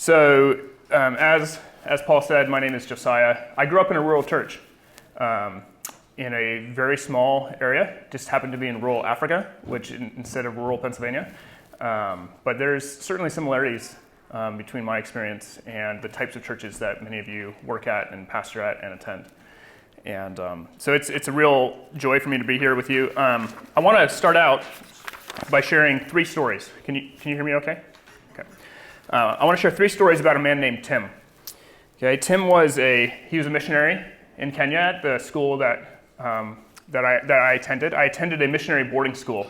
So as Paul said, my name is Josiah. I grew up in a rural church in a very small area, just happened to be in rural Africa, instead of rural Pennsylvania. But there's certainly similarities between my experience and the types of churches that many of you work at and pastor at and attend. And so it's a real joy for me to be here with you. I want to start out by sharing 3 stories. Can you hear me okay? Okay. I want to share 3 stories about a man named Tim. Okay, Tim was a missionary in Kenya at the school that I attended. I attended a missionary boarding school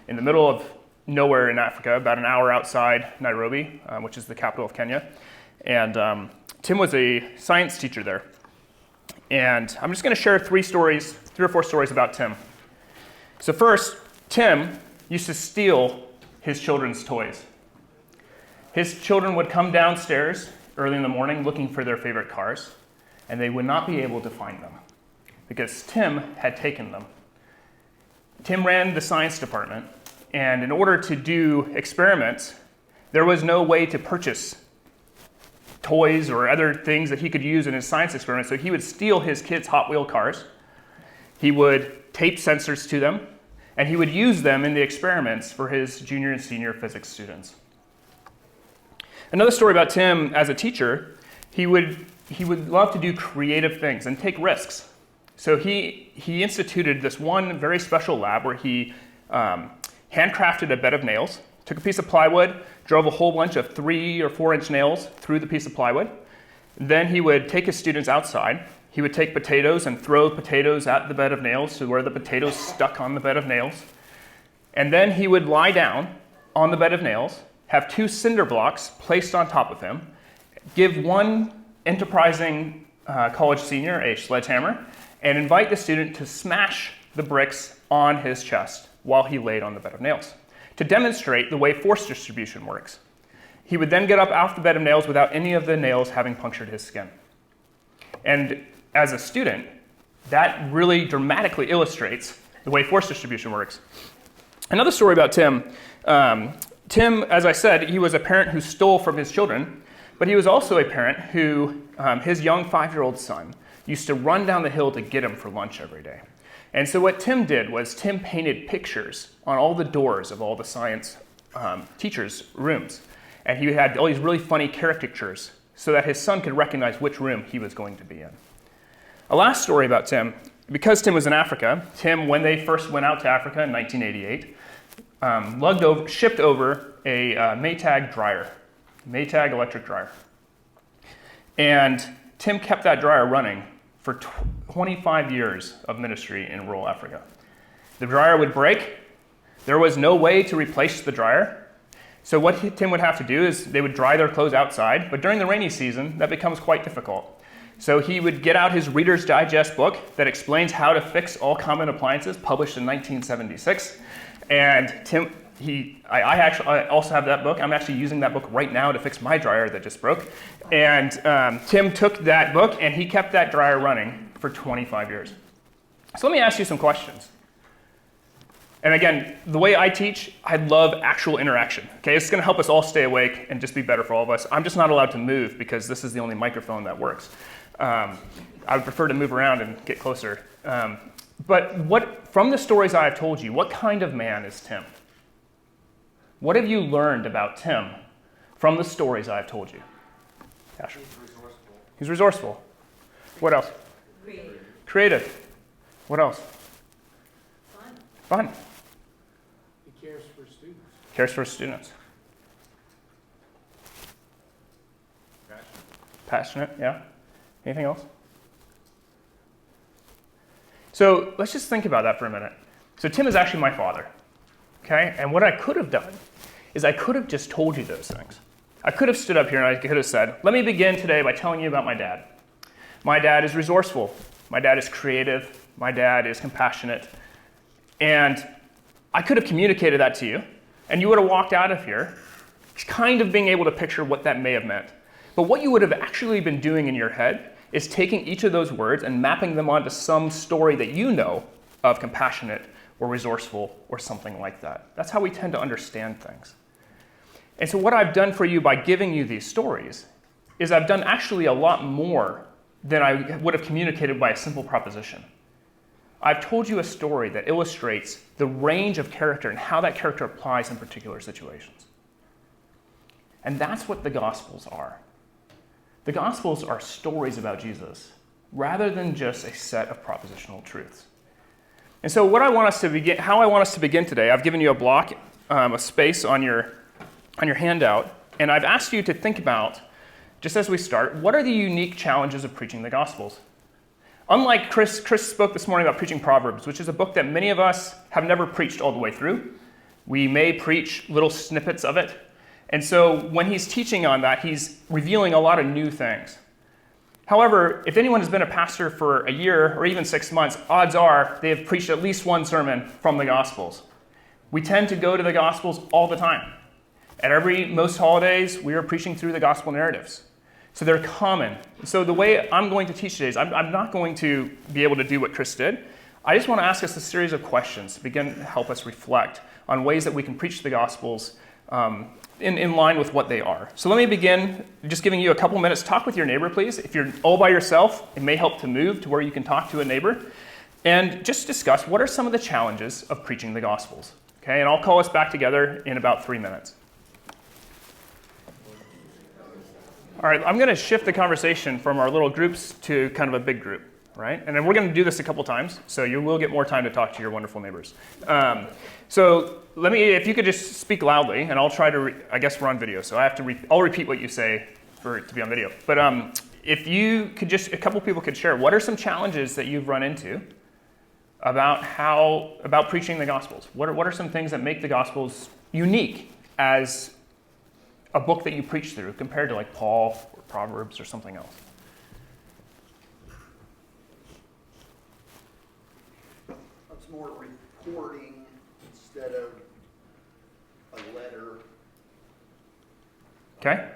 in the middle of nowhere in Africa, about an hour outside Nairobi, which is the capital of Kenya. And Tim was a science teacher there. And I'm just going to share 3 or 4 stories about Tim. So first, Tim used to steal his children's toys. His children would come downstairs early in the morning looking for their favorite cars, and they would not be able to find them because Tim had taken them. Tim ran the science department, and in order to do experiments, there was no way to purchase toys or other things that he could use in his science experiments, so he would steal his kids' Hot Wheel cars. He would tape sensors to them, and he would use them in the experiments for his junior and senior physics students. Another story about Tim as a teacher, he would love to do creative things and take risks. So he instituted this one very special lab where he handcrafted a bed of nails, took a piece of plywood, drove a whole bunch of 3 or 4 inch nails through the piece of plywood. Then he would take his students outside. He would take potatoes and throw potatoes at the bed of nails to where the potatoes stuck on the bed of nails. And then he would lie down on the bed of nails, have 2 cinder blocks placed on top of him, give one enterprising college senior a sledgehammer, and invite the student to smash the bricks on his chest while he laid on the bed of nails to demonstrate the way force distribution works. He would then get up off the bed of nails without any of the nails having punctured his skin. And as a student, that really dramatically illustrates the way force distribution works. Another story about Tim. Tim, as I said, he was a parent who stole from his children, but he was also a parent who, his young 5-year-old son, used to run down the hill to get him for lunch every day. And so what Tim did was Tim painted pictures on all the doors of all the science teachers' rooms. And he had all these really funny caricatures so that his son could recognize which room he was going to be in. A last story about Tim, because Tim was in Africa, Tim, when they first went out to Africa in 1988, shipped over a Maytag dryer, Maytag electric dryer. And Tim kept that dryer running for 25 years of ministry in rural Africa. The dryer would break. There was no way to replace the dryer. So what Tim would have to do is they would dry their clothes outside, but during the rainy season, that becomes quite difficult. So he would get out his Reader's Digest book that explains how to fix all common appliances, published in 1976. And Tim, I also have that book. I'm actually using that book right now to fix my dryer that just broke. And Tim took that book and he kept that dryer running for 25 years. So let me ask you some questions. And again, the way I teach, I love actual interaction. Okay, it's going to help us all stay awake and just be better for all of us. I'm just not allowed to move because this is the only microphone that works. I would prefer to move around and get closer. But from the stories I have told you, what kind of man is Tim? What have you learned about Tim from the stories I've told you? Ash. He's resourceful. He's resourceful. What else? Creative. What else? Fun. He cares for students. Cares for students. Passionate, yeah. Anything else? So let's just think about that for a minute. So Tim is actually my father, okay? And what I could have done is I could have just told you those things. I could have stood up here and I could have said, let me begin today by telling you about my dad. My dad is resourceful. My dad is creative. My dad is compassionate. And I could have communicated that to you, and you would have walked out of here kind of being able to picture what that may have meant. But what you would have actually been doing in your head is taking each of those words and mapping them onto some story that you know of compassionate or resourceful or something like that. That's how we tend to understand things. And so what I've done for you by giving you these stories is I've done actually a lot more than I would have communicated by a simple proposition. I've told you a story that illustrates the range of character and how that character applies in particular situations. And that's what the Gospels are. The Gospels are stories about Jesus rather than just a set of propositional truths. And so how I want us to begin today, I've given you a block, a space on your handout, and I've asked you to think about, just as we start, what are the unique challenges of preaching the Gospels? Unlike Chris spoke this morning about preaching Proverbs, which is a book that many of us have never preached all the way through. We may preach little snippets of it. And so when he's teaching on that, he's revealing a lot of new things. However, if anyone has been a pastor for a year or even 6 months, odds are they have preached at least one sermon from the Gospels. We tend to go to the Gospels all the time. At most holidays, we are preaching through the Gospel narratives. So they're common. So the way I'm going to teach today is I'm not going to be able to do what Chris did. I just want to ask us a series of questions to begin to help us reflect on ways that we can preach the Gospels in line with what they are. So let me begin just giving you a couple minutes. Talk with your neighbor, please. If you're all by yourself, it may help to move to where you can talk to a neighbor. And just discuss what are some of the challenges of preaching the Gospels. Okay, and I'll call us back together in about 3 minutes. All right, I'm going to shift the conversation from our little groups to kind of a big group, right? And then we're going to do this a couple times, so you will get more time to talk to your wonderful neighbors. So if you could just speak loudly, and I'll try to, we're on video, so I'll repeat what you say to be on video. But if you could a couple people could share, what are some challenges that you've run into about preaching the Gospels? What are some things that make the Gospels unique as a book that you preach through compared to like Paul or Proverbs or something else? It's more reporting instead of a letter. Okay.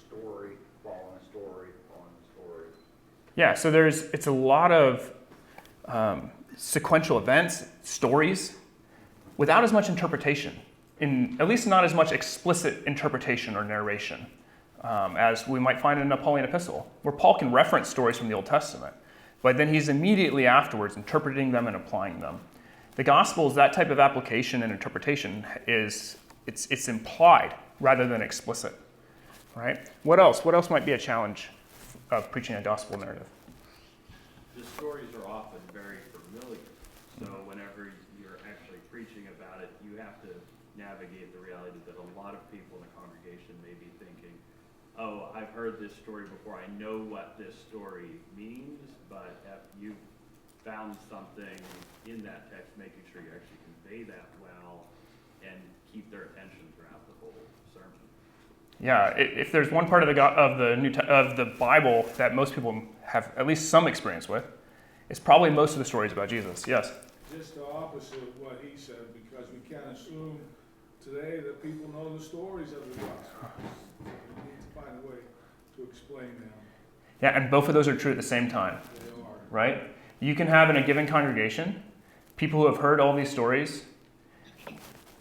Story, following a story, following a story. Yeah, so it's a lot of sequential events, stories, without as much interpretation. At least not as much explicit interpretation or narration as we might find in a Pauline epistle, where Paul can reference stories from the Old Testament, but then he's immediately afterwards interpreting them and applying them. The Gospels, that type of application and interpretation it's implied rather than explicit, right? What else? What else might be a challenge of preaching a gospel narrative? The stories are often very familiar, so whenever you're actually preaching about it, you have to navigate the reality that a lot of people in the congregation may be thinking, oh, I've heard this story before, I know what this story means, but have you found something in that text, making sure you actually convey that well and keep their attention throughout the whole sermon. Yeah, if there's one part of the Bible that most people have at least some experience with, it's probably most of the stories about Jesus. Yes? Just the opposite of what he said, because we can't assume today that people know the stories of the gospel. We need to find a way to explain them. Yeah, and both of those are true at the same time. They are. Right? You can have in a given congregation people who have heard all these stories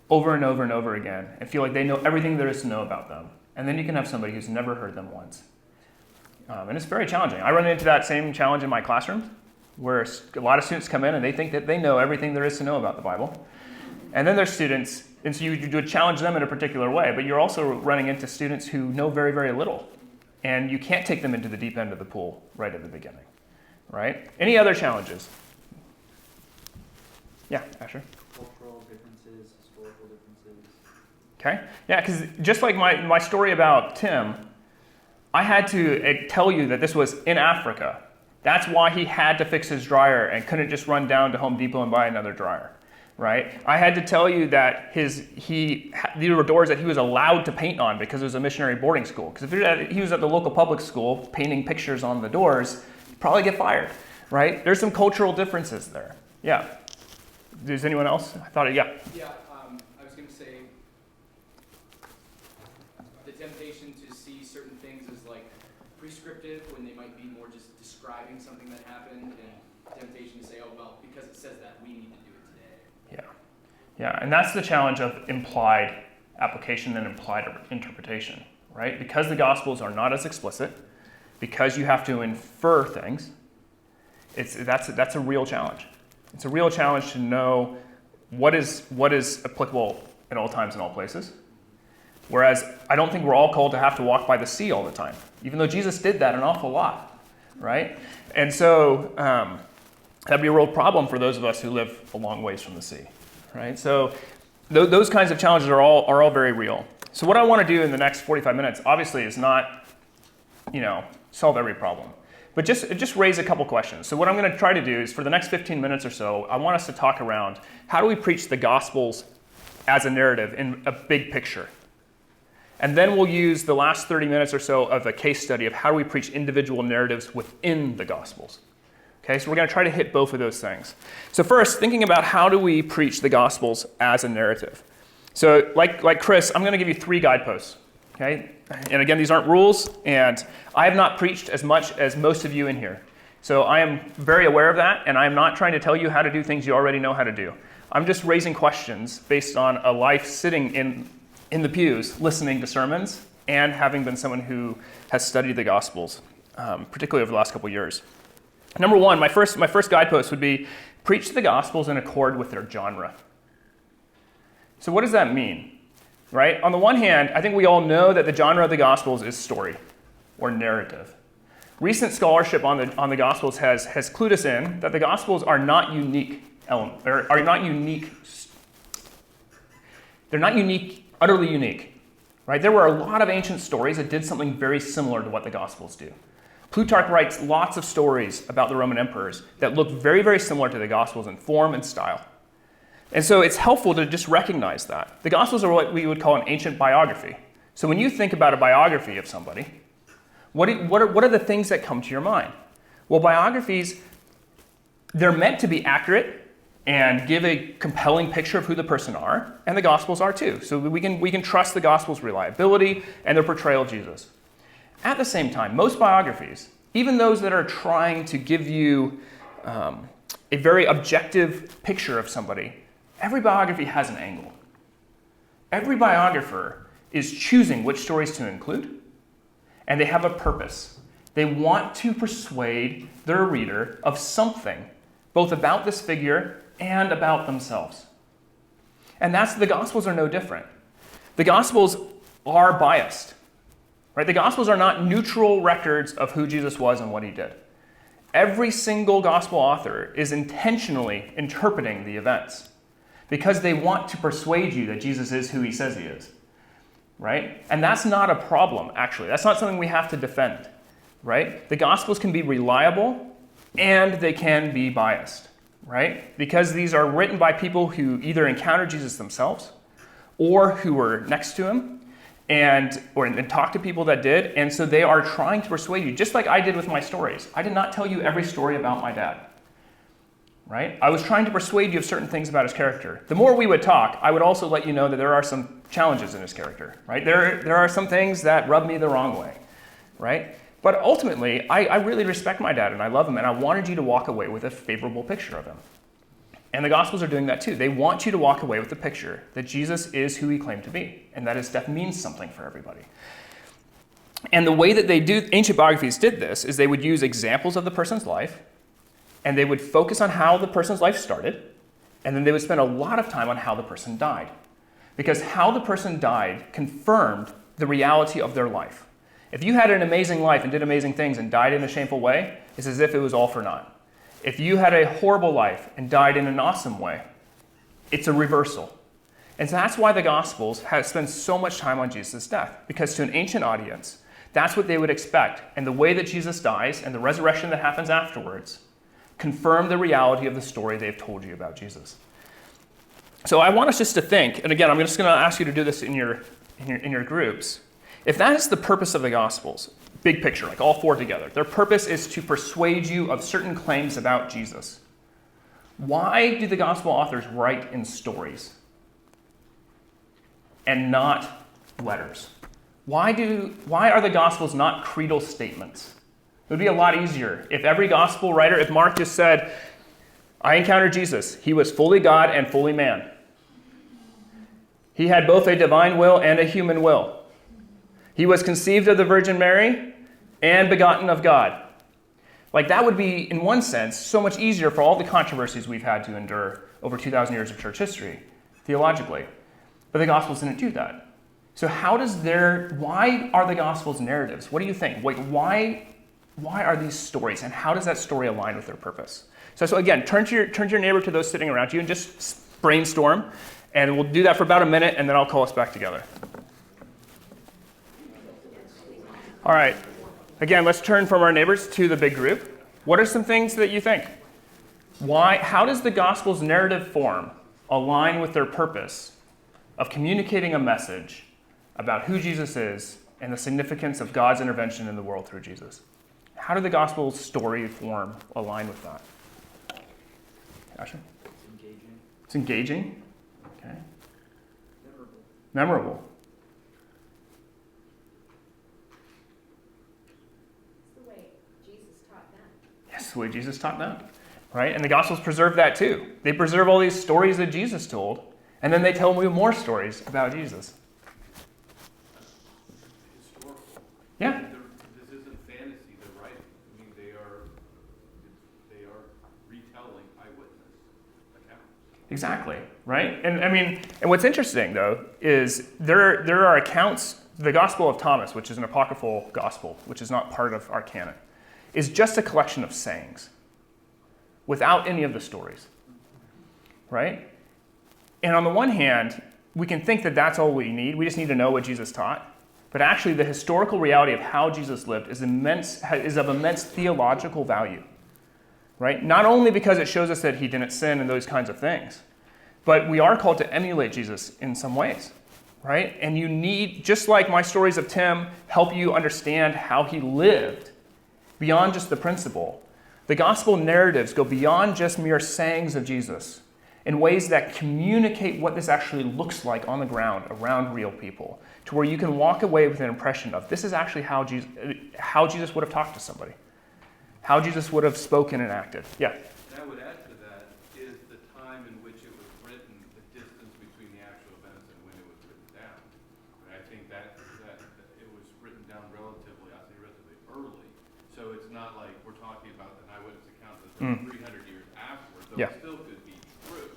over and over and over again and feel like they know everything there is to know about them. And then you can have somebody who's never heard them once. And it's very challenging. I run into that same challenge in my classrooms, where a lot of students come in and they think that they know everything there is to know about the Bible. And then there's students, and so you would challenge them in a particular way, but you're also running into students who know very, very little. And you can't take them into the deep end of the pool right at the beginning, right? Any other challenges? Yeah, Asher? Cultural differences, historical differences. Okay. Yeah, because just like my story about Tim, I had to tell you that this was in Africa. That's why he had to fix his dryer and couldn't just run down to Home Depot and buy another dryer, right? I had to tell you that there were doors that he was allowed to paint on because it was a missionary boarding school. Because if he was at the local public school painting pictures on the doors, he'd probably get fired, right? There's some cultural differences there. Yeah. Does anyone else? Yeah, I was going to say the temptation to see certain things as like prescriptive when they might be more just describing something that happened, and temptation to say, oh, well, because it says that, we need to do it today. Yeah, and that's the challenge of implied application and implied interpretation, right? Because the Gospels are not as explicit, because you have to infer things, that's a real challenge. It's a real challenge to know what is applicable at all times and all places. Whereas I don't think we're all called to have to walk by the sea all the time, even though Jesus did that an awful lot, right? And so that'd be a real problem for those of us who live a long ways from the sea, right? So those kinds of challenges are all very real. So what I want to do in the next 45 minutes, obviously, is not, solve every problem, but just raise a couple questions. So what I'm going to try to do is, for the next 15 minutes or so, I want us to talk around how do we preach the Gospels as a narrative in a big picture. And then we'll use the last 30 minutes or so of a case study of how do we preach individual narratives within the Gospels. Okay, so we're going to try to hit both of those things. So first, thinking about how do we preach the Gospels as a narrative. So like Chris, I'm going to give you 3 guideposts. Okay, and again, these aren't rules, and I have not preached as much as most of you in here. So I am very aware of that, and I am not trying to tell you how to do things you already know how to do. I'm just raising questions based on a life sitting in the pews, listening to sermons, and having been someone who has studied the Gospels, particularly over the last couple years. Number one, my first guidepost would be preach the Gospels in accord with their genre. So what does that mean, right? On the one hand, I think we all know that the genre of the Gospels is story or narrative. Recent scholarship on the Gospels has clued us in that the Gospels are not unique utterly unique, right? There were a lot of ancient stories that did something very similar to what the Gospels do. Plutarch writes lots of stories about the Roman emperors that look very, very similar to the Gospels in form and style. And so it's helpful to just recognize that. The Gospels are what we would call an ancient biography. So when you think about a biography of somebody, what are the things that come to your mind? Well, biographies, they're meant to be accurate and give a compelling picture of who the person are, and the Gospels are too. So we can trust the Gospels' reliability and their portrayal of Jesus. At the same time, most biographies, even those that are trying to give you a very objective picture of somebody, every biography has an angle. Every biographer is choosing which stories to include, and they have a purpose. They want to persuade their reader of something, both about this figure and about themselves. And the Gospels are no different. The Gospels are biased, right? The Gospels are not neutral records of who Jesus was and what he did. Every single Gospel author is intentionally interpreting the events because they want to persuade you that Jesus is who he says he is, right? And that's not a problem, actually. That's not something we have to defend, right? The Gospels can be reliable and they can be biased, right? Because these are written by people who either encountered Jesus themselves or who were next to him and talked to people that did. And so they are trying to persuade you, just like I did with my stories. I did not tell you every story about my dad, right? I was trying to persuade you of certain things about his character. The more we would talk, I would also let you know that there are some challenges in his character, right? There are some things that rub me the wrong way, right? But ultimately, I really respect my dad and I love him, and I wanted you to walk away with a favorable picture of him. And the Gospels are doing that too. They want you to walk away with the picture that Jesus is who he claimed to be, and that his death means something for everybody. And the way that ancient biographies did this is they would use examples of the person's life, and they would focus on how the person's life started, and then they would spend a lot of time on how the person died. Because how the person died confirmed the reality of their life. If you had an amazing life and did amazing things and died in a shameful way, it's as if it was all for naught. If you had a horrible life and died in an awesome way, it's a reversal. And so that's why the Gospels have spent so much time on Jesus' death, because to an ancient audience, that's what they would expect. And the way that Jesus dies and the resurrection that happens afterwards confirm the reality of the story they've told you about Jesus. So I want us just to think, and again, I'm just going to ask you to do this in your groups. If that is the purpose of the Gospels, big picture, like all 4 together, their purpose is to persuade you of certain claims about Jesus. Why do the Gospel authors write in stories and not letters? Why are the Gospels not creedal statements? It would be a lot easier if every Gospel writer, if Mark just said, I encountered Jesus, he was fully God and fully man. He had both a divine will and a human will. He was conceived of the Virgin Mary and begotten of God. Like, that would be, in one sense, so much easier for all the controversies we've had to endure over 2,000 years of church history, theologically. But the Gospels didn't do that. So why are the Gospels narratives? What do you think? Like, why are these stories, and how does that story align with their purpose? So again, turn to your neighbor, to those sitting around you, and just brainstorm. And we'll do that for about a minute, and then I'll call us back together. All right. Again, let's turn from our neighbors to the big group. What are some things that you think? How does the Gospel's narrative form align with their purpose of communicating a message about who Jesus is and the significance of God's intervention in the world through Jesus? How did the Gospel's story form align with that? Asher? It's engaging. It's engaging. Okay. Memorable. Memorable. It's the way Jesus taught them. Yes, the way Jesus taught them. Right? And the Gospels preserve that too. They preserve all these stories that Jesus told, and then they tell you more stories about Jesus. Historical. Yeah. This isn't fantasy they're writing. I mean, they are retelling eyewitness accounts. Exactly, right? And what's interesting, though, is there are accounts. The Gospel of Thomas, which is an apocryphal gospel, which is not part of our canon, is just a collection of sayings without any of the stories, right? And on the one hand, we can think that that's all we need. We just need to know what Jesus taught. But actually, the historical reality of how Jesus lived is of immense theological value, right? Not only because it shows us that he didn't sin and those kinds of things, but we are called to emulate Jesus in some ways, right? And you need, just like my stories of Tim help you understand how he lived beyond just the principle, the gospel narratives go beyond just mere sayings of Jesus in ways that communicate what this actually looks like on the ground around real people, to where you can walk away with an impression of this is actually how Jesus would have talked to somebody, how Jesus would have spoken and acted. Yeah? And I would add to that is the time in which it was written, the distance between the actual events and when it was written down. And I think that it was written down relatively early. So it's not like we're talking about an eyewitness account that's 300 years afterwards, though Yeah. it still could be true.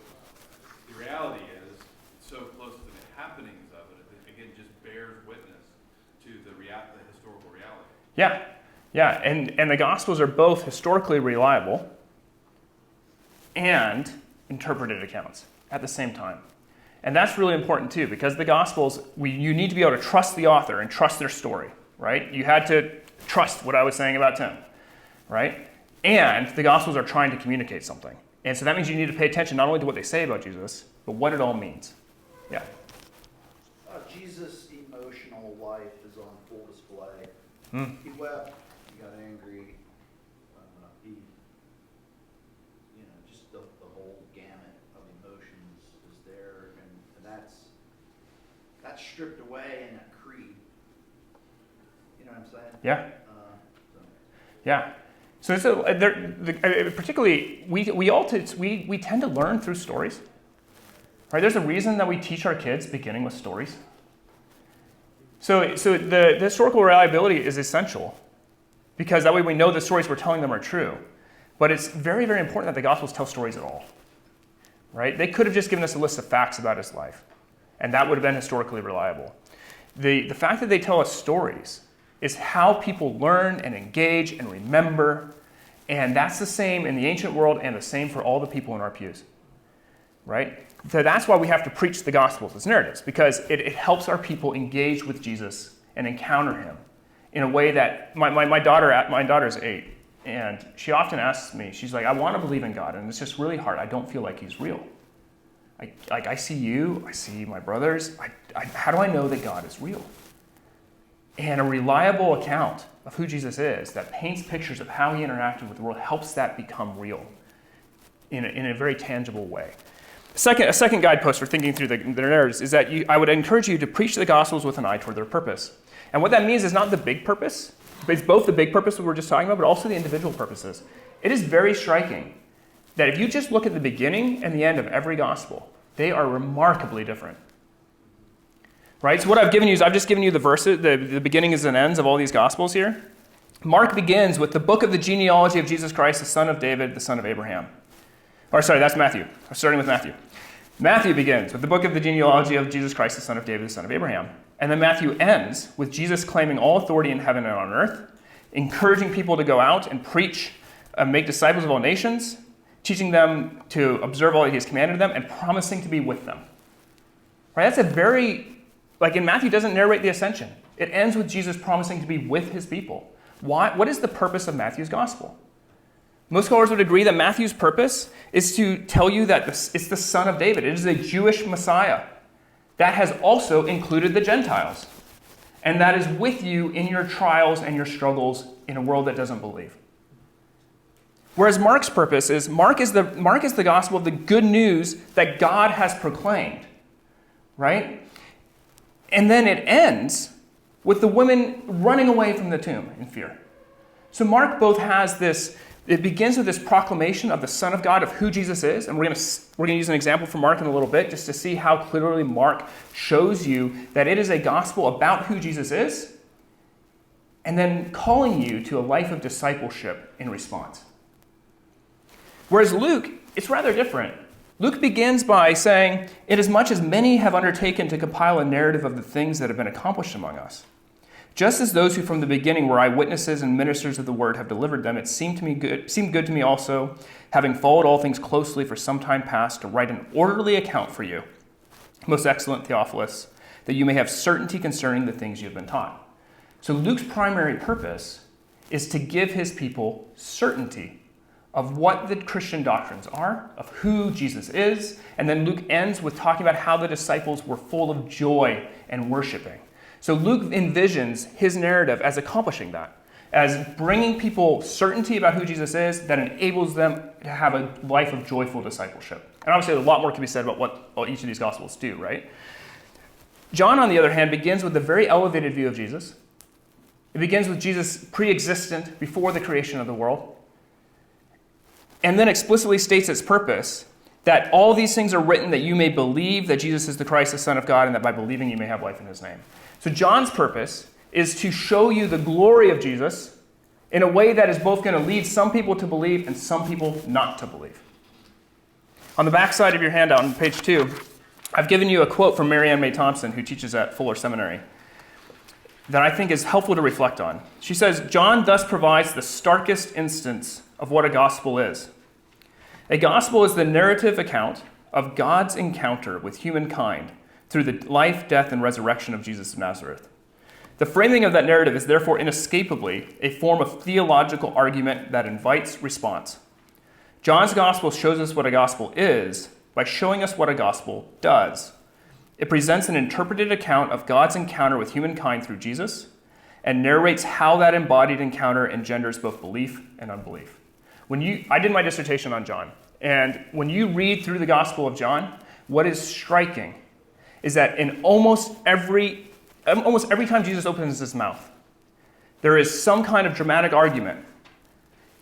The reality is, so close to the happenings of it, again, just bears witness to the historical reality. Yeah. Yeah, and the Gospels are both historically reliable and interpreted accounts at the same time. And that's really important too, because the Gospels, you need to be able to trust the author and trust their story, right? You had to trust what I was saying about Tim, right? And the Gospels are trying to communicate something. And so that means you need to pay attention not only to what they say about Jesus, but what it all means. Yeah. Jesus' emotional life is on full display. He wept, he got angry, just the whole gamut of emotions is there, and that's stripped away in that creed. You know what I'm saying? Yeah. So. Yeah. So particularly, we tend to learn through stories. Right? There's a reason that we teach our kids beginning with stories. So the historical reliability is essential, because that way we know the stories we're telling them are true. But it's very, very important that the Gospels tell stories at all. Right? They could have just given us a list of facts about his life, and that would have been historically reliable. The fact that they tell us stories is how people learn and engage and remember, and that's the same in the ancient world and the same for all the people in our pews. Right? So that's why we have to preach the Gospels as narratives, because it helps our people engage with Jesus and encounter him in a way that my daughter's 8, and she often asks me, she's like, I want to believe in God, and it's just really hard. I don't feel like he's real. I see you, I see my brothers. How do I know that God is real? And a reliable account of who Jesus is that paints pictures of how he interacted with the world helps that become real in a very tangible way. A second guidepost for thinking through the narratives is that I would encourage you to preach the Gospels with an eye toward their purpose. And what that means is not the big purpose, but it's both the big purpose we were just talking about, but also the individual purposes. It is very striking that if you just look at the beginning and the end of every Gospel, they are remarkably different. Right? So what I've given you is I've just given you the verses, the beginnings and ends of all these Gospels here. Mark begins with the book of the genealogy of Jesus Christ, the son of David, the son of Abraham. Or sorry, that's Matthew. I'm starting with Matthew. Matthew begins with the book of the genealogy of Jesus Christ, the son of David, the son of Abraham. And then Matthew ends with Jesus claiming all authority in heaven and on earth, encouraging people to go out and preach, make disciples of all nations, teaching them to observe all that he has commanded them, and promising to be with them. Right? That's a very, in Matthew doesn't narrate the ascension. It ends with Jesus promising to be with his people. Why? What is the purpose of Matthew's gospel? Most scholars would agree that Matthew's purpose is to tell you that it's the son of David. It is a Jewish Messiah that has also included the Gentiles, and that is with you in your trials and your struggles in a world that doesn't believe. Whereas Mark's purpose is, Mark is the gospel of the good news that God has proclaimed, right? And then it ends with the women running away from the tomb in fear. So Mark both has this, it begins with this proclamation of the Son of God, of who Jesus is, and we're going to use an example from Mark in a little bit just to see how clearly Mark shows you that it is a gospel about who Jesus is, and then calling you to a life of discipleship in response. Whereas Luke, it's rather different. Luke begins by saying, "Inasmuch as many have undertaken to compile a narrative of the things that have been accomplished among us, just as those who from the beginning were eyewitnesses and ministers of the word have delivered them, it seemed good to me also, having followed all things closely for some time past, to write an orderly account for you, most excellent Theophilus, that you may have certainty concerning the things you have been taught." So Luke's primary purpose is to give his people certainty of what the Christian doctrines are, of who Jesus is, and then Luke ends with talking about how the disciples were full of joy and worshiping. So Luke envisions his narrative as accomplishing that, as bringing people certainty about who Jesus is that enables them to have a life of joyful discipleship. And obviously a lot more can be said about what each of these Gospels do, right? John, on the other hand, begins with a very elevated view of Jesus. It begins with Jesus pre-existent before the creation of the world, and then explicitly states its purpose, that all these things are written that you may believe that Jesus is the Christ, the Son of God, and that by believing you may have life in his name. So John's purpose is to show you the glory of Jesus in a way that is both going to lead some people to believe and some people not to believe. On the back side of your handout on page 2, I've given you a quote from Mary Ann May Thompson, who teaches at Fuller Seminary, that I think is helpful to reflect on. She says, "John thus provides the starkest instance of what a gospel is. A gospel is the narrative account of God's encounter with humankind through the life, death, and resurrection of Jesus of Nazareth. The framing of that narrative is therefore inescapably a form of theological argument that invites response. John's gospel shows us what a gospel is by showing us what a gospel does. It presents an interpreted account of God's encounter with humankind through Jesus and narrates how that embodied encounter engenders both belief and unbelief." I did my dissertation on John, and when you read through the Gospel of John, what is striking is that in almost every time Jesus opens his mouth, there is some kind of dramatic argument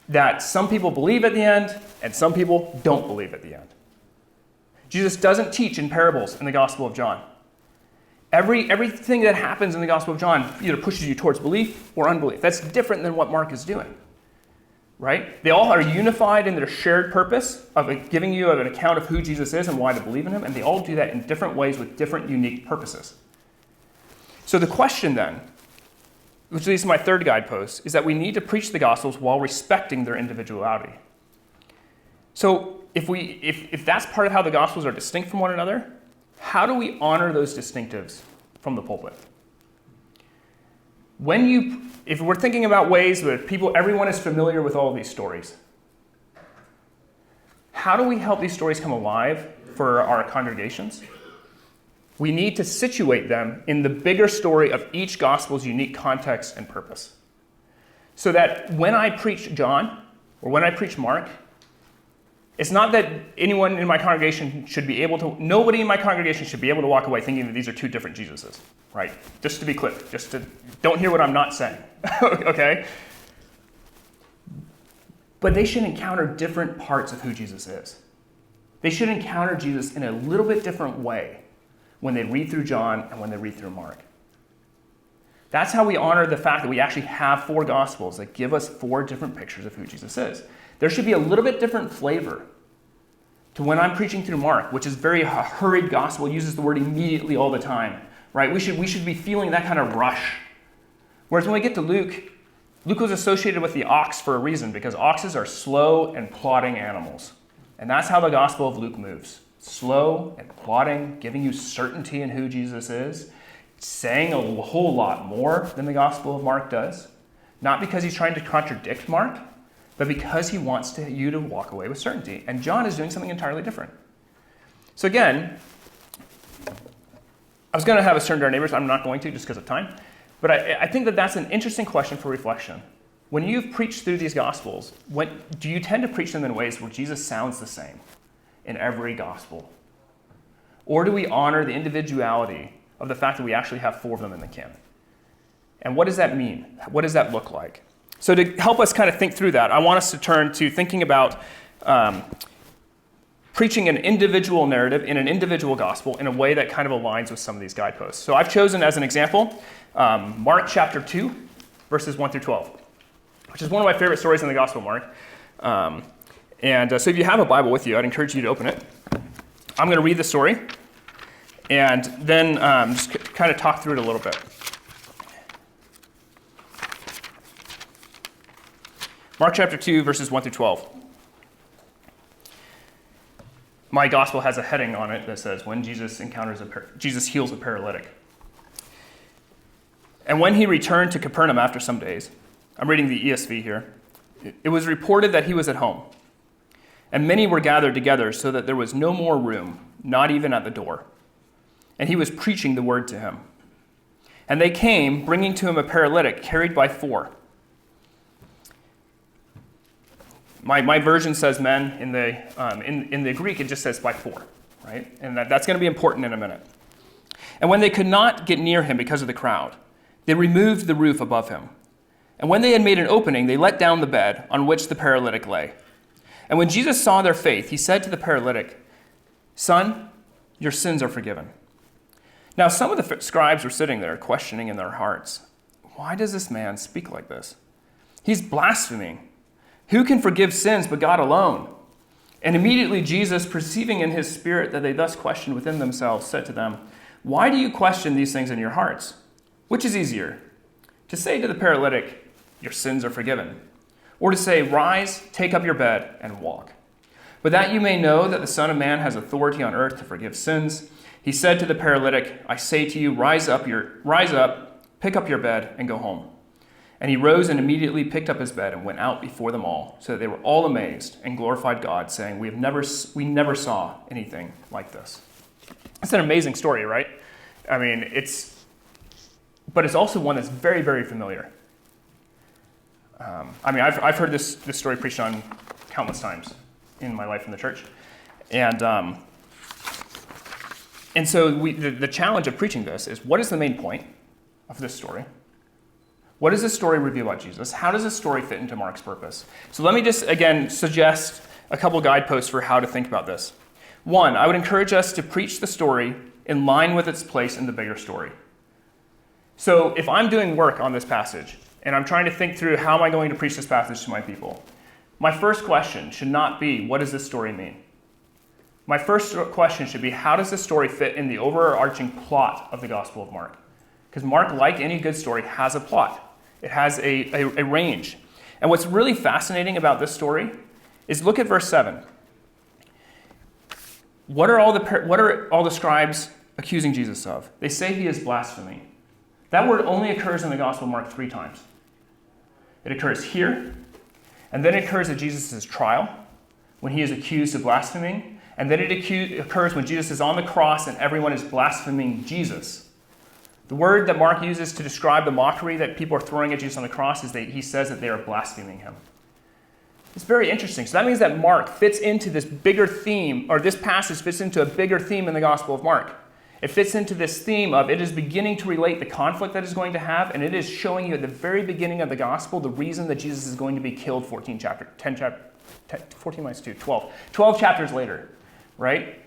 that some people believe at the end and some people don't believe at the end. Jesus doesn't teach in parables in the Gospel of John. Everything that happens in the Gospel of John either pushes you towards belief or unbelief. That's different than what Mark is doing. Right? They all are unified in their shared purpose of giving you an account of who Jesus is and why to believe in him, and they all do that in different ways with different unique purposes. So the question then, which leads to my third guidepost, is that we need to preach the Gospels while respecting their individuality. So if that's part of how the Gospels are distinct from one another, how do we honor those distinctives from the pulpit? If we're thinking about ways where everyone is familiar with all of these stories, how do we help these stories come alive for our congregations? We need to situate them in the bigger story of each gospel's unique context and purpose. So that when I preach John, or when I preach Mark, it's not that nobody in my congregation should be able to walk away thinking that these are two different Jesuses, right? Just to be clear, don't hear what I'm not saying, okay? But they should encounter different parts of who Jesus is. They should encounter Jesus in a little bit different way when they read through John and when they read through Mark. That's how we honor the fact that we actually have 4 Gospels that give us 4 different pictures of who Jesus is. There should be a little bit different flavor to when I'm preaching through Mark, which is very hurried gospel, uses the word immediately all the time, right? We should be feeling that kind of rush. Whereas when we get to Luke, Luke was associated with the ox for a reason, because oxes are slow and plodding animals. And that's how the Gospel of Luke moves. Slow and plodding, giving you certainty in who Jesus is, saying a whole lot more than the Gospel of Mark does. Not because he's trying to contradict Mark, but because he wants you to walk away with certainty. And John is doing something entirely different. So again, I was going to have us turn to our neighbors. I'm not going to just because of time. But I think that that's an interesting question for reflection. When you've preached through these Gospels, do you tend to preach them in ways where Jesus sounds the same in every Gospel? Or do we honor the individuality of the fact that we actually have 4 of them in the canon? And what does that mean? What does that look like? So to help us kind of think through that, I want us to turn to thinking about preaching an individual narrative in an individual gospel in a way that kind of aligns with some of these guideposts. So I've chosen as an example Mark chapter 2, verses 1 through 12, which is one of my favorite stories in the Gospel of Mark. So if you have a Bible with you, I'd encourage you to open it. I'm going to read the story and then just kind of talk through it a little bit. Mark chapter 2, verses 1 through 12. My gospel has a heading on it that says, when Jesus heals a paralytic. And when he returned to Capernaum after some days, I'm reading the ESV here, it was reported that he was at home. And many were gathered together so that there was no more room, not even at the door. And he was preaching the word to him. And they came, bringing to him a paralytic carried by 4. My version says men. In the Greek, it just says by 4, right? And that's going to be important in a minute. And when they could not get near him because of the crowd, they removed the roof above him. And when they had made an opening, they let down the bed on which the paralytic lay. And when Jesus saw their faith, he said to the paralytic, "Son, your sins are forgiven." Now some of the scribes were sitting there, questioning in their hearts, "Why does this man speak like this? He's blaspheming. Who can forgive sins but God alone?" And immediately Jesus, perceiving in his spirit that they thus questioned within themselves, said to them, "Why do you question these things in your hearts? Which is easier, to say to the paralytic, 'Your sins are forgiven,' or to say, 'Rise, take up your bed, and walk'? But that you may know that the Son of Man has authority on earth to forgive sins, he said to the paralytic, 'I say to you, rise up, pick up your bed, and go home.' And he rose and immediately picked up his bed and went out before them all, so that they were all amazed and glorified God, saying, we never saw anything like this." It's an amazing story, right? I mean, but it's also one that's very, very familiar. I've heard this story preached on countless times in my life in the church. And so the challenge of preaching this is, what is the main point of this story? What does this story reveal about Jesus? How does this story fit into Mark's purpose? So let me just, again, suggest a couple guideposts for how to think about this. One, I would encourage us to preach the story in line with its place in the bigger story. So if I'm doing work on this passage, and I'm trying to think through how am I going to preach this passage to my people, my first question should not be, what does this story mean? My first question should be, how does this story fit in the overarching plot of the Gospel of Mark? Because Mark, like any good story, has a plot. It has a range. And what's really fascinating about this story is look at verse 7. What are all the scribes accusing Jesus of? They say he is blaspheming. That word only occurs in the Gospel of Mark 3 times. It occurs here, and then it occurs at Jesus' trial, when he is accused of blaspheming, and then it occurs when Jesus is on the cross and everyone is blaspheming Jesus. The word that Mark uses to describe the mockery that people are throwing at Jesus on the cross is that he says that they are blaspheming him. It's very interesting. So that means that Mark fits into this bigger theme, or this passage fits into a bigger theme in the Gospel of Mark. It fits into this theme of it is beginning to relate the conflict that it's going to have, and it is showing you at the very beginning of the Gospel the reason that Jesus is going to be killed 14 minus 2, 12 chapters later, right?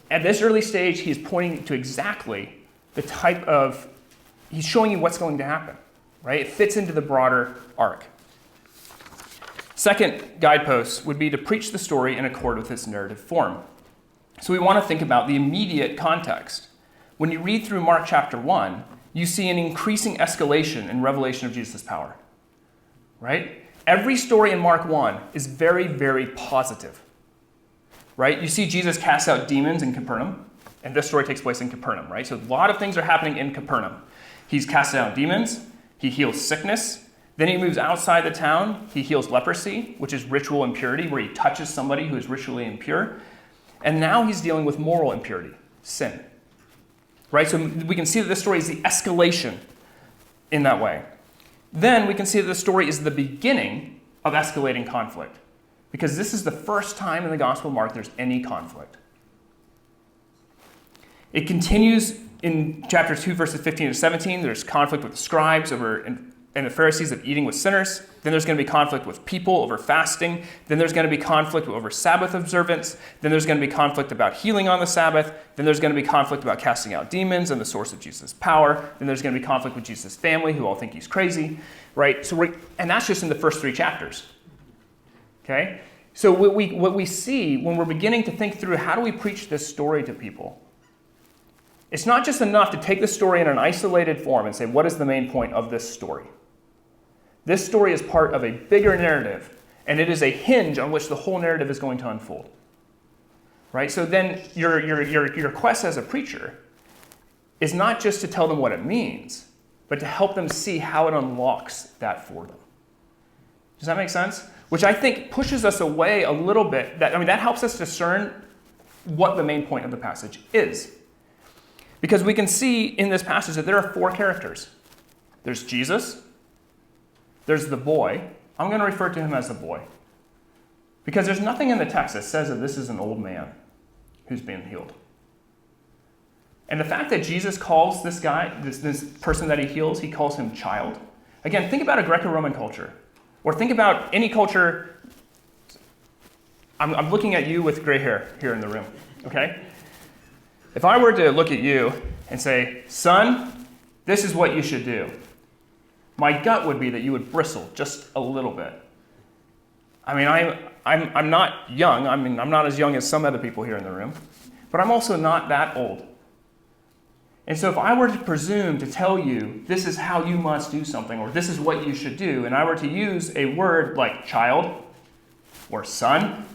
at this early stage, he's pointing to exactly the type of, he's showing you what's going to happen, right? It fits into the broader arc. Second guidepost would be to preach the story in accord with its narrative form. So we want to think about the immediate context. When you read through Mark chapter 1, you see an increasing escalation in revelation of Jesus' power, right? Every story in Mark 1 is very, very positive, right? You see Jesus cast out demons in Capernaum, and this story takes place in Capernaum, right? So a lot of things are happening in Capernaum. He's casted out demons, he heals sickness, then he moves outside the town, he heals leprosy, which is ritual impurity, where he touches somebody who is ritually impure, and now he's dealing with moral impurity, sin, right? So we can see that this story is the escalation in that way. Then we can see that the story is the beginning of escalating conflict, because this is the first time in the Gospel of Mark there's any conflict. It continues in chapter 2, verses 15 to 17. There's conflict with the scribes and the Pharisees of eating with sinners. Then there's going to be conflict with people over fasting. Then there's going to be conflict over Sabbath observance. Then there's going to be conflict about healing on the Sabbath. Then there's going to be conflict about casting out demons and the source of Jesus' power. Then there's going to be conflict with Jesus' family, who all think he's crazy, right? And that's just in the first 3 chapters. Okay? So what we see when we're beginning to think through how do we preach this story to people, it's not just enough to take the story in an isolated form and say, what is the main point of this story? This story is part of a bigger narrative, and it is a hinge on which the whole narrative is going to unfold. Right? So then your quest as a preacher is not just to tell them what it means, but to help them see how it unlocks that for them. Does that make sense? Which I think pushes us away a little bit. That helps us discern what the main point of the passage is. Because we can see in this passage that there are 4 characters. There's Jesus. There's the boy. I'm going to refer to him as the boy. Because there's nothing in the text that says that this is an old man who's being healed. And the fact that Jesus calls this guy, this person that he heals, he calls him child. Again, think about a Greco-Roman culture. Or think about any culture. I'm looking at you with gray hair here in the room, okay? If I were to look at you and say, son, this is what you should do, my gut would be that you would bristle just a little bit. I mean, I'm not young. I mean, I'm not as young as some other people here in the room, but I'm also not that old. And so if I were to presume to tell you this is how you must do something, or this is what you should do, and I were to use a word like child or son,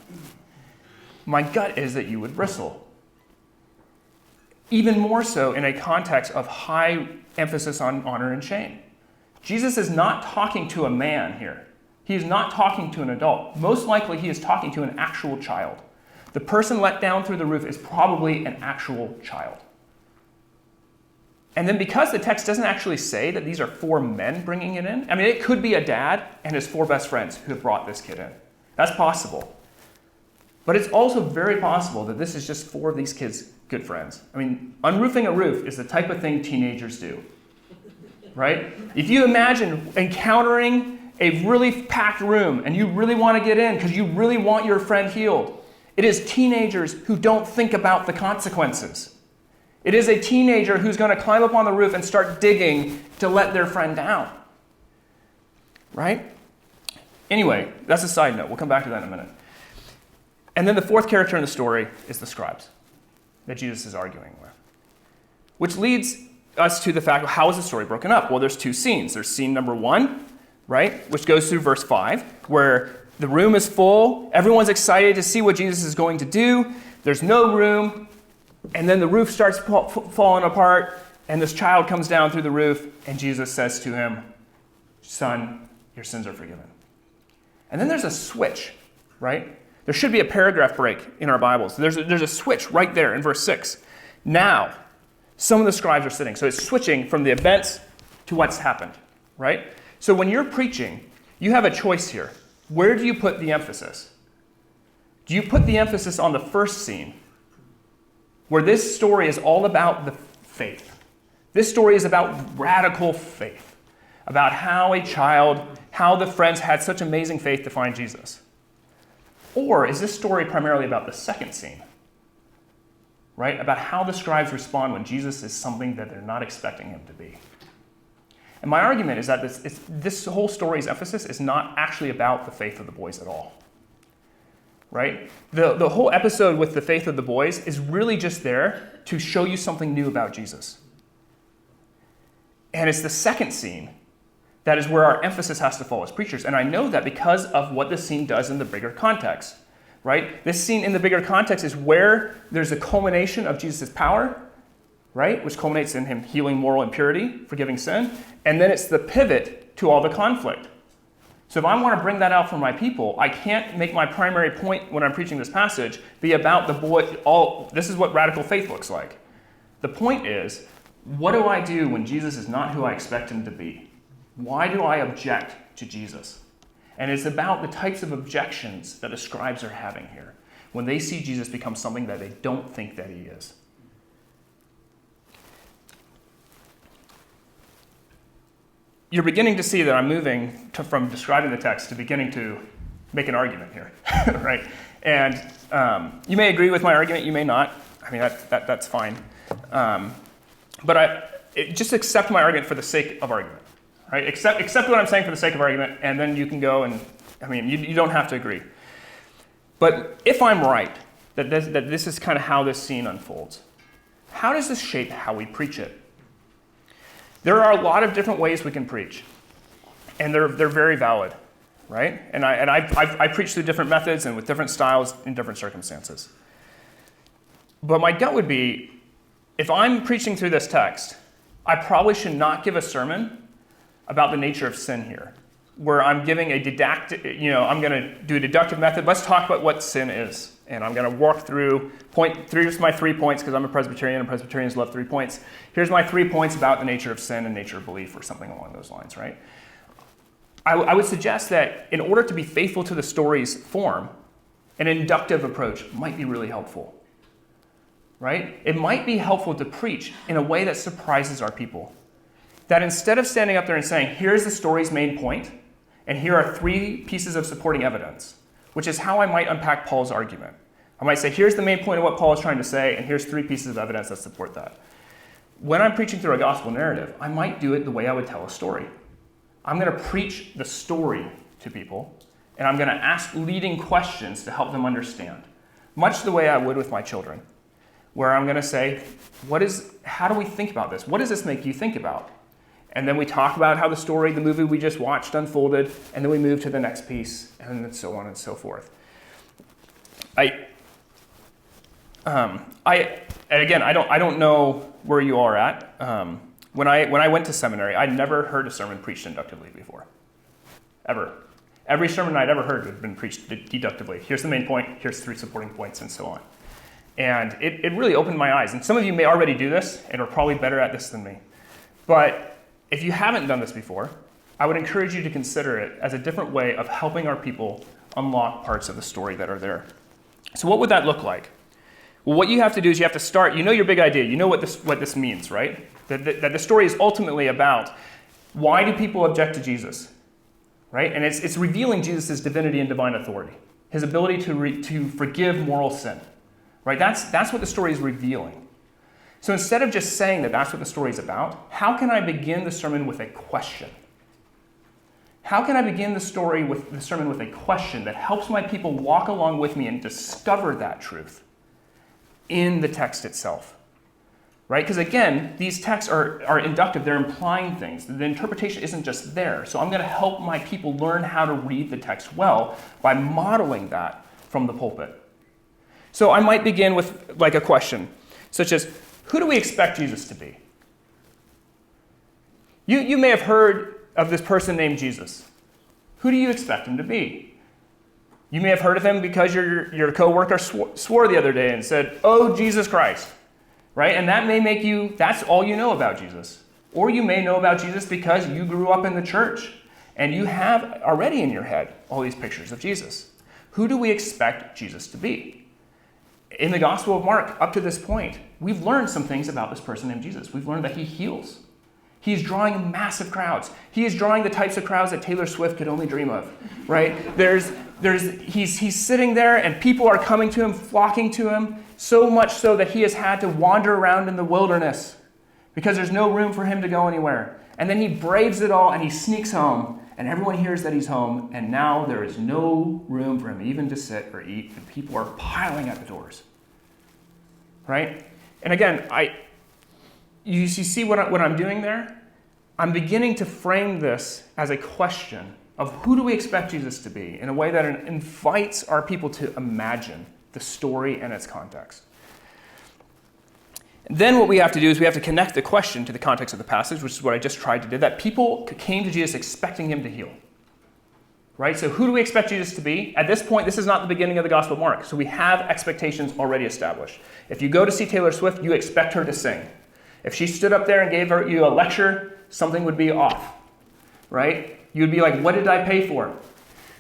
my gut is that you would bristle. Even more so in a context of high emphasis on honor and shame. Jesus is not talking to a man here. He is not talking to an adult. Most likely he is talking to an actual child. The person let down through the roof is probably an actual child. And then because the text doesn't actually say that these are 4 men bringing it in, I mean, it could be a dad and his 4 best friends who have brought this kid in. That's possible. But it's also very possible that this is just 4 of these kids' good friends. I mean, unroofing a roof is the type of thing teenagers do, right? If you imagine encountering a really packed room and you really want to get in because you really want your friend healed, it is teenagers who don't think about the consequences. It is a teenager who's going to climb up on the roof and start digging to let their friend down, right? Anyway, that's a side note. We'll come back to that in a minute. And then the 4th character in the story is the scribes that Jesus is arguing with, which leads us to the fact of how is the story broken up? Well, there's 2 scenes. There's scene number 1, right, which goes through verse 5, where the room is full. Everyone's excited to see what Jesus is going to do. There's no room. And then the roof starts falling apart, and this child comes down through the roof, and Jesus says to him, son, your sins are forgiven. And then there's a switch, right? There should be a paragraph break in our Bibles. There's a switch right there in verse 6. Now, some of the scribes are sitting. So it's switching from the events to what's happened, right? So when you're preaching, you have a choice here. Where do you put the emphasis? Do you put the emphasis on the first scene, where this story is all about the faith? This story is about radical faith, about how the friends had such amazing faith to find Jesus. Or is this story primarily about the second scene, right? About how the scribes respond when Jesus is something that they're not expecting him to be. And my argument is that this whole story's emphasis is not actually about the faith of the boys at all, right? The whole episode with the faith of the boys is really just there to show you something new about Jesus. And it's the second scene that is where our emphasis has to fall as preachers. And I know that because of what this scene does in the bigger context, right? This scene in the bigger context is where there's a culmination of Jesus' power, right? Which culminates in him healing moral impurity, forgiving sin. And then it's the pivot to all the conflict. So if I want to bring that out for my people, I can't make my primary point when I'm preaching this passage be about the boy, this is what radical faith looks like. The point is, what do I do when Jesus is not who I expect him to be? Why do I object to Jesus? And it's about the types of objections that the scribes are having here when they see Jesus become something that they don't think that he is. You're beginning to see that I'm moving from describing the text to beginning to make an argument here, right? And you may agree with my argument, you may not. I mean, that's fine. But just accept my argument for the sake of argument, right? Accept what I'm saying for the sake of argument, and then you can go and, I mean, you don't have to agree. But if I'm right, that this is kind of how this scene unfolds, how does this shape how we preach it? There are a lot of different ways we can preach, and they're very valid, right? And I preach through different methods and with different styles in different circumstances. But my gut would be, if I'm preaching through this text, I probably should not give a sermon about the nature of sin here, where I'm giving a didactic, I'm going to do a deductive method. Let's talk about what sin is. And I'm going to walk through, here's my 3 points, because I'm a Presbyterian, and Presbyterians love 3 points. Here's my 3 points about the nature of sin and nature of belief, or something along those lines, right? I would suggest that in order to be faithful to the story's form, an inductive approach might be really helpful, right? It might be helpful to preach in a way that surprises our people. That instead of standing up there and saying, here's the story's main point, and here are 3 pieces of supporting evidence, which is how I might unpack Paul's argument. I might say, here's the main point of what Paul is trying to say, and here's 3 pieces of evidence that support that. When I'm preaching through a gospel narrative, I might do it the way I would tell a story. I'm going to preach the story to people, and I'm going to ask leading questions to help them understand, much the way I would with my children, where I'm going to say, how do we think about this? What does this make you think about? And then we talk about how the movie we just watched unfolded, and then we move to the next piece, and so on and so forth. And again, I don't know where you are at. When I went to seminary, I'd never heard a sermon preached inductively before, ever. Every sermon I'd ever heard had been preached deductively. Here's the main point, here's 3 supporting points, and so on. And it really opened my eyes. And some of you may already do this, and are probably better at this than me. But if you haven't done this before, I would encourage you to consider it as a different way of helping our people unlock parts of the story that are there. So what would that look like? Well, what you have to do is you have to start, your big idea, you know what this means, right? That the story is ultimately about why do people object to Jesus, right? And it's revealing Jesus' divinity and divine authority, his ability to forgive moral sin, right? That's what the story is revealing. So instead of just saying that that's what the story is about, how can I begin the sermon with a question? How can I begin the sermon with a question that helps my people walk along with me and discover that truth in the text itself? Right? Because again, these texts are inductive, they're implying things. The interpretation isn't just there. So I'm going to help my people learn how to read the text well by modeling that from the pulpit. So I might begin with like a question, such as, who do we expect Jesus to be? You may have heard of this person named Jesus. Who do you expect him to be? You may have heard of him because your coworker swore the other day and said, "Oh, Jesus Christ," right? And that may make that's all you know about Jesus. Or you may know about Jesus because you grew up in the church and you have already in your head all these pictures of Jesus. Who do we expect Jesus to be? In the Gospel of Mark, up to this point, we've learned some things about this person named Jesus. We've learned that he heals. He's drawing massive crowds. He is drawing the types of crowds that Taylor Swift could only dream of, right? He's sitting there and people are coming to him, flocking to him, so much so that he has had to wander around in the wilderness because there's no room for him to go anywhere. And then he braves it all and he sneaks home and everyone hears that he's home and now there is no room for him even to sit or eat and people are piling at the doors, right? And again, you see what I'm doing there? I'm beginning to frame this as a question of who do we expect Jesus to be in a way that invites our people to imagine the story and its context. And then what we have to do is we have to connect the question to the context of the passage, which is what I just tried to do, that people came to Jesus expecting him to heal. Right? So who do we expect Jesus to be? At this point, this is not the beginning of the Gospel of Mark, so we have expectations already established. If you go to see Taylor Swift, you expect her to sing. If she stood up there and gave you a lecture, something would be off, right? You'd be like, what did I pay for?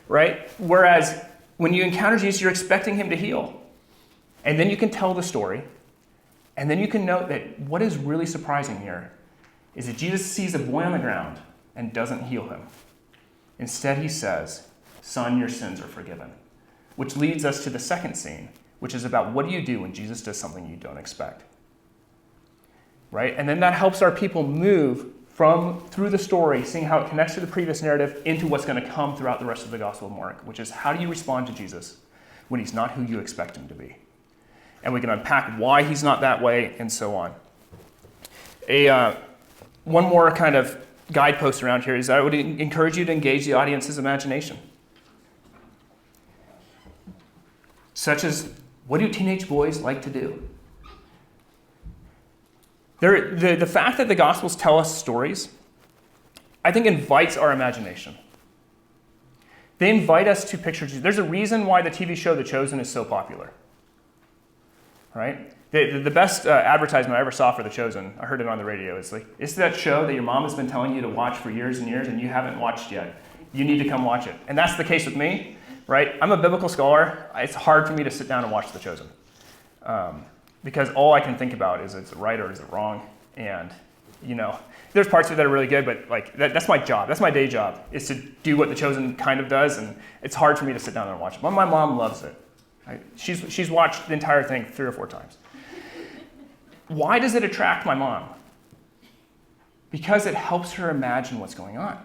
Right? Whereas when you encounter Jesus, you're expecting him to heal. And then you can tell the story. And then you can note that what is really surprising here is that Jesus sees a boy on the ground and doesn't heal him. Instead, he says, son, your sins are forgiven. Which leads us to the second scene, which is about what do you do when Jesus does something you don't expect? Right? And then that helps our people move through the story, seeing how it connects to the previous narrative, into what's going to come throughout the rest of the Gospel of Mark, which is how do you respond to Jesus when he's not who you expect him to be? And we can unpack why he's not that way, and so on. One more kind of guidepost around here is I would encourage you to engage the audience's imagination. Such as, what do teenage boys like to do? The fact that the Gospels tell us stories, I think, invites our imagination. They invite us to picture Jesus. There's a reason why the TV show The Chosen is so popular. Right? The best advertisement I ever saw for The Chosen, I heard it on the radio, is like, it's that show that your mom has been telling you to watch for years and years and you haven't watched yet. You need to come watch it. And that's the case with me, right? I'm a biblical scholar. It's hard for me to sit down and watch The Chosen. Because all I can think about is it right or is it wrong? And, there's parts of it that are really good, but like that's my job. That's my day job, is to do what The Chosen kind of does, and it's hard for me to sit down and watch it. But my mom loves it. She's watched the entire thing 3 or 4 times. Why does it attract my mom? Because it helps her imagine what's going on,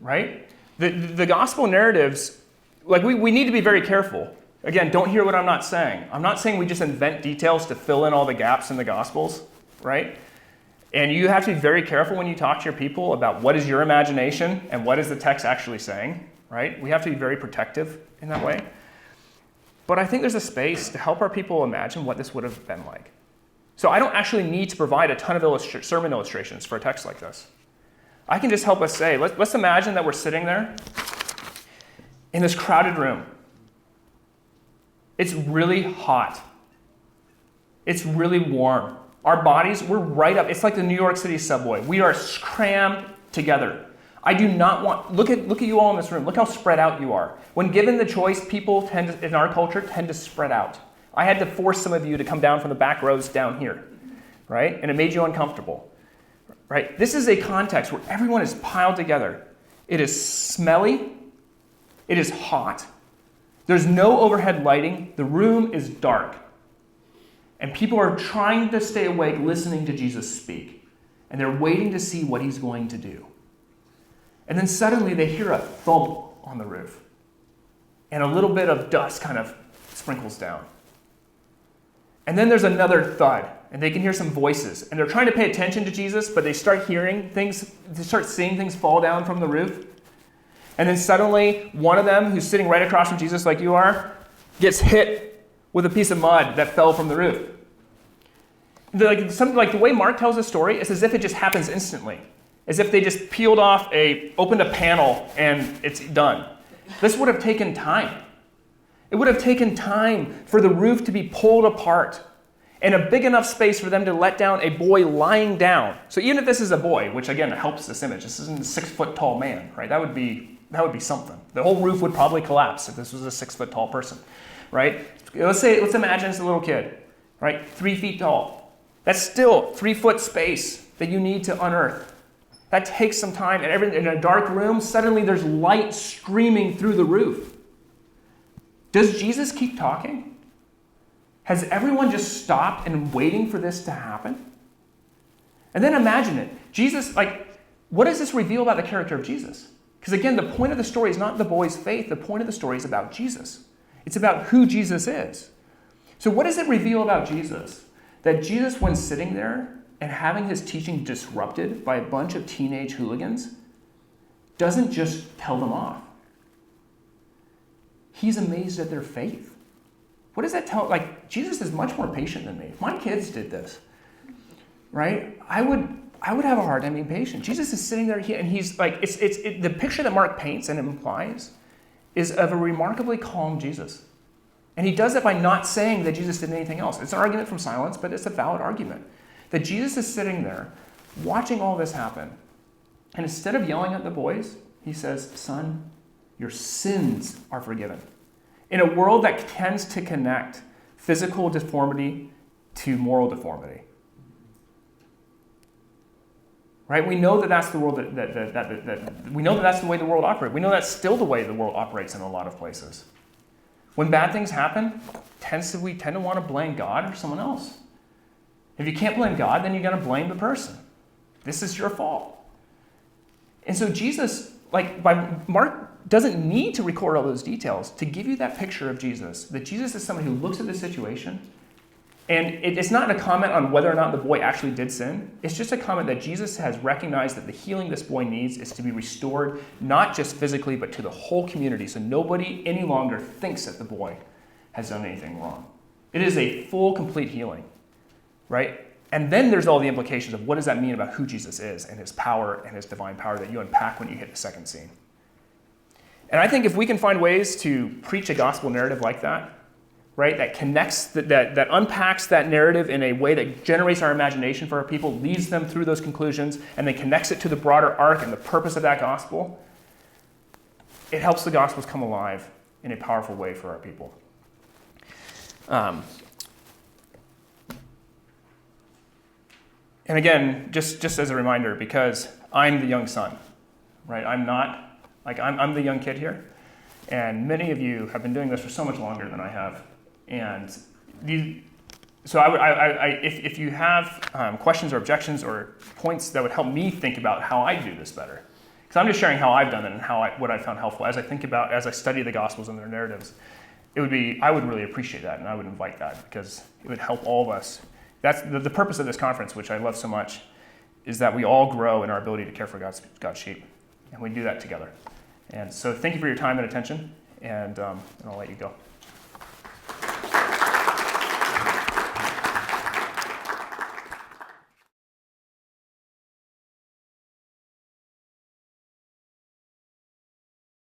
right? The gospel narratives, like we need to be very careful. Again, don't hear what I'm not saying. I'm not saying we just invent details to fill in all the gaps in the Gospels, right? And you have to be very careful when you talk to your people about what is your imagination and what is the text actually saying, right? We have to be very protective in that way. But I think there's a space to help our people imagine what this would have been like. So I don't actually need to provide a ton of sermon illustrations for a text like this. I can just help us say, let's imagine that we're sitting there in this crowded room. It's really hot. It's really warm. Our bodies, we're right up. It's like the New York City subway. We are crammed together. I do not want, look at you all in this room. Look how spread out you are. When given the choice, people in our culture tend to spread out. I had to force some of you to come down from the back rows down here, right? And it made you uncomfortable, right? This is a context where everyone is piled together. It is smelly. It is hot. There's no overhead lighting. The room is dark. And people are trying to stay awake listening to Jesus speak. And they're waiting to see what he's going to do. And then suddenly they hear a thump on the roof. And a little bit of dust kind of sprinkles down. And then there's another thud. And they can hear some voices. And they're trying to pay attention to Jesus, but they start hearing things, they start seeing things fall down from the roof. And then suddenly, one of them, who's sitting right across from Jesus like you are, gets hit with a piece of mud that fell from the roof. The way Mark tells the story, it's as if it just happens instantly. As if they just opened a panel, and it's done. This would have taken time. It would have taken time for the roof to be pulled apart and a big enough space for them to let down a boy lying down. So even if this is a boy, which again helps this image, this isn't a 6-foot-tall man, right? That would be something. The whole roof would probably collapse if this was a 6-foot-tall person, right? Let's imagine it's a little kid, right? 3 feet tall. That's still 3-foot space that you need to unearth. That takes some time. And in a dark room, suddenly there's light streaming through the roof. Does Jesus keep talking? Has everyone just stopped and waiting for this to happen? And then imagine it. Jesus, what does this reveal about the character of Jesus? Because again, the point of the story is not the boy's faith. The point of the story is about Jesus. It's about who Jesus is. So what does it reveal about Jesus? That Jesus, when sitting there and having his teaching disrupted by a bunch of teenage hooligans, doesn't just tell them off. He's amazed at their faith. What does that tell? Jesus is much more patient than me. If my kids did this, right, I would have a hard time being patient. Jesus is sitting there, and he's the picture that Mark paints and implies is of a remarkably calm Jesus. And he does it by not saying that Jesus did anything else. It's an argument from silence, but it's a valid argument. That Jesus is sitting there, watching all this happen. And instead of yelling at the boys, he says, "Son, your sins are forgiven." In a world that tends to connect physical deformity to moral deformity. Right? We know that that's the world we know that that's the way the world operates. We know that's still the way the world operates in a lot of places. When bad things happen, we tend to want to blame God or someone else. If you can't blame God, then you got to blame the person. This is your fault. And so Jesus, Mark doesn't need to record all those details to give you that picture of Jesus. That Jesus is someone who looks at the situation, and it's not a comment on whether or not the boy actually did sin. It's just a comment that Jesus has recognized that the healing this boy needs is to be restored, not just physically, but to the whole community, so nobody any longer thinks that the boy has done anything wrong. It is a full, complete healing, right? And then there's all the implications of what does that mean about who Jesus is and his power and his divine power that you unpack when you hit the second scene. And I think if we can find ways to preach a gospel narrative like that, right, that connects, that unpacks that narrative in a way that generates our imagination for our people, leads them through those conclusions, and then connects it to the broader arc and the purpose of that gospel, it helps the gospels come alive in a powerful way for our people. And again, just as a reminder, because I'm the young son, right? I'm the young kid here, and many of you have been doing this for so much longer than I have. And so if you have questions or objections or points that would help me think about how I do this better, because I'm just sharing how I've done it and what I found helpful as I study the Gospels and their narratives, I would really appreciate that, and I would invite that because it would help all of us. That's the purpose of this conference, which I love so much, is that we all grow in our ability to care for God's sheep, and we do that together. And so thank you for your time and attention, and I'll let you go.